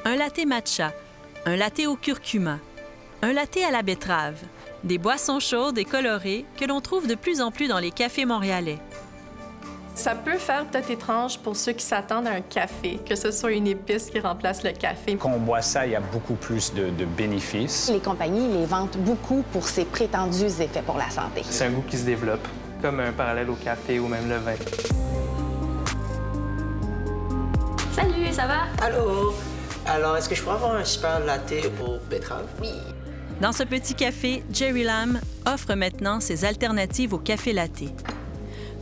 un latte matcha, un latte au curcuma, un latte à la betterave, des boissons chaudes et colorées que l'on trouve de plus en plus dans les cafés montréalais. Ça peut faire peut-être étrange pour ceux qui s'attendent à un café, que ce soit une épice qui remplace le café. Quand on boit ça, il y a beaucoup plus de bénéfices. Les compagnies les vantent beaucoup pour ses prétendus effets pour la santé. C'est un goût qui se développe, comme un parallèle au café ou même le vin. Salut, ça va? Allô? Alors, est-ce que je pourrais avoir un super latte au betterave? Oui. Dans ce petit café, Jerry Lam offre maintenant ses alternatives au café latte.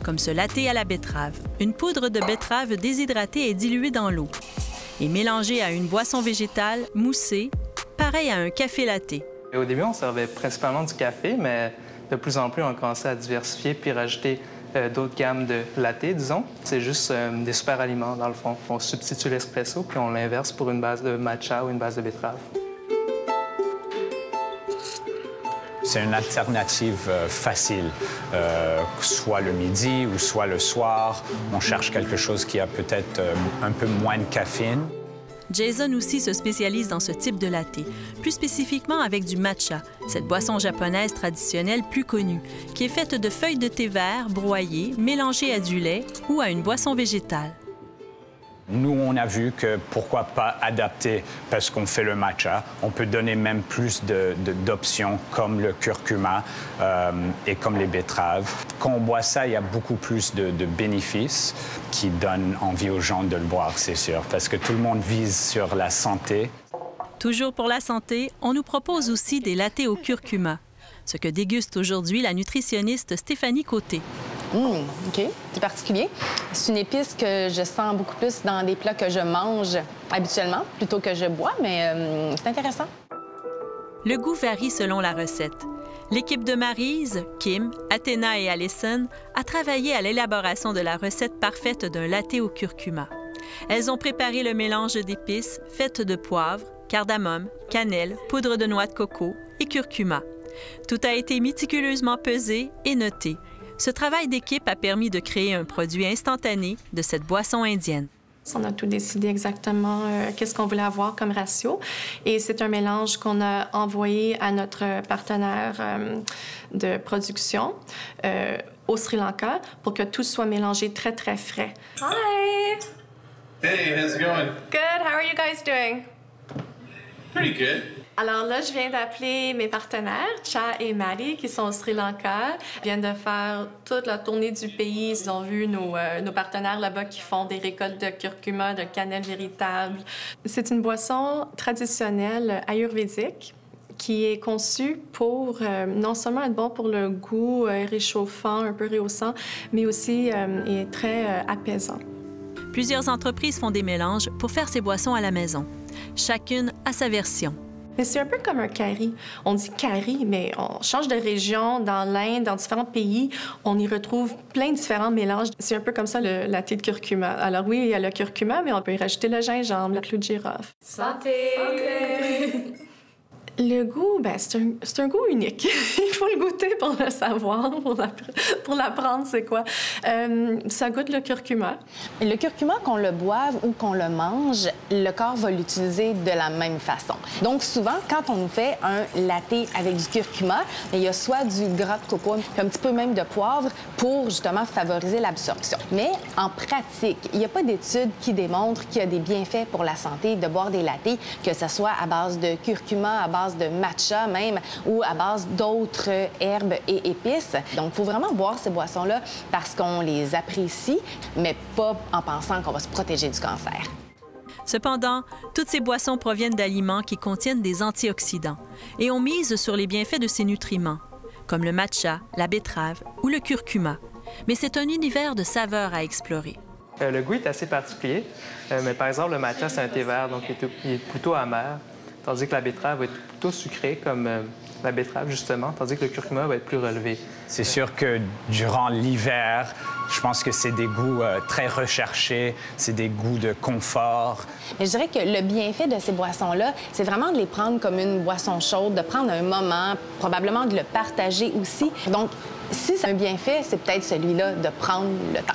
Comme ce latte à la betterave, une poudre de betterave déshydratée est diluée dans l'eau et mélangée à une boisson végétale moussée, pareil à un café latte. Au début, on servait principalement du café, mais de plus en plus, on a commencé à diversifier puis rajouter d'autres gammes de latte, disons. C'est juste des super aliments, dans le fond. On substitue l'espresso puis on l'inverse pour une base de matcha ou une base de betterave. C'est une alternative facile, soit le midi ou soit le soir. On cherche quelque chose qui a peut-être un peu moins de caféine. Jason aussi se spécialise dans ce type de latte, plus spécifiquement avec du matcha, cette boisson japonaise traditionnelle plus connue, qui est faite de feuilles de thé vert broyées, mélangées à du lait ou à une boisson végétale. Nous, on a vu que pourquoi pas adapter, parce qu'on fait le matcha, on peut donner même plus d'options comme le curcuma et comme les betteraves. Quand on boit ça, il y a beaucoup plus de bénéfices qui donnent envie aux gens de le boire, c'est sûr, parce que tout le monde vise sur la santé. Toujours pour la santé, on nous propose aussi des lattés au curcuma, ce que déguste aujourd'hui la nutritionniste Stéphanie Côté. OK. C'est particulier. C'est une épice que je sens beaucoup plus dans des plats que je mange habituellement plutôt que je bois, mais c'est intéressant. Le goût varie selon la recette. L'équipe de Maryse, Kim, Athéna et Allison a travaillé à l'élaboration de la recette parfaite d'un latte au curcuma. Elles ont préparé le mélange d'épices faites de poivre, cardamome, cannelle, poudre de noix de coco et curcuma. Tout a été méticuleusement pesé et noté. Ce travail d'équipe a permis de créer un produit instantané de cette boisson indienne. On a tout décidé exactement qu'est-ce qu'on voulait avoir comme ratio. Et c'est un mélange qu'on a envoyé à notre partenaire de production au Sri Lanka pour que tout soit mélangé très, très frais. Hi! Hey, how's it going? Good. How are you guys doing? Pretty good. Alors là, je viens d'appeler mes partenaires, Cha et Maddie, qui sont au Sri Lanka. Ils viennent de faire toute la tournée du pays. Ils ont vu nos partenaires là-bas qui font des récoltes de curcuma, de cannelle véritable. C'est une boisson traditionnelle ayurvédique qui est conçue pour non seulement être bon pour le goût réchauffant, un peu rehaussant, mais aussi est très apaisant. Plusieurs entreprises font des mélanges pour faire ces boissons à la maison. Chacune a sa version. Mais c'est un peu comme un curry. On dit curry, mais on change de région, dans l'Inde, dans différents pays, on y retrouve plein de différents mélanges. C'est un peu comme ça le latte de curcuma. Alors oui, il y a le curcuma, mais on peut y rajouter le gingembre, le clou de girofle. Santé! Santé! Le goût, ben, c'est un goût unique. Il faut le goûter pour le savoir, pour l'apprendre c'est quoi. Ça goûte le curcuma. Le curcuma, qu'on le boive ou qu'on le mange, le corps va l'utiliser de la même façon. Donc souvent, quand on nous fait un latte avec du curcuma, il y a soit du gras de coco, un petit peu même de poivre pour justement favoriser l'absorption. Mais en pratique, il n'y a pas d'études qui démontrent qu'il y a des bienfaits pour la santé de boire des lattés, que ce soit à base de curcuma, à base de matcha même, ou à base d'autres herbes et épices. Donc, il faut vraiment boire ces boissons-là parce qu'on les apprécie, mais pas en pensant qu'on va se protéger du cancer. Cependant, toutes ces boissons proviennent d'aliments qui contiennent des antioxydants et on mise sur les bienfaits de ces nutriments, comme le matcha, la betterave ou le curcuma. Mais c'est un univers de saveurs à explorer. Le goût est assez particulier, mais par exemple, le matcha, c'est un thé vert, donc il est plutôt amer, tandis que la betterave va être plutôt sucrée, comme la betterave, justement, tandis que le curcuma va être plus relevé. C'est sûr que durant l'hiver, je pense que c'est des goûts très recherchés, c'est des goûts de confort. Mais je dirais que le bienfait de ces boissons-là, c'est vraiment de les prendre comme une boisson chaude, de prendre un moment, probablement de le partager aussi. Donc, si c'est un bienfait, c'est peut-être celui-là de prendre le temps.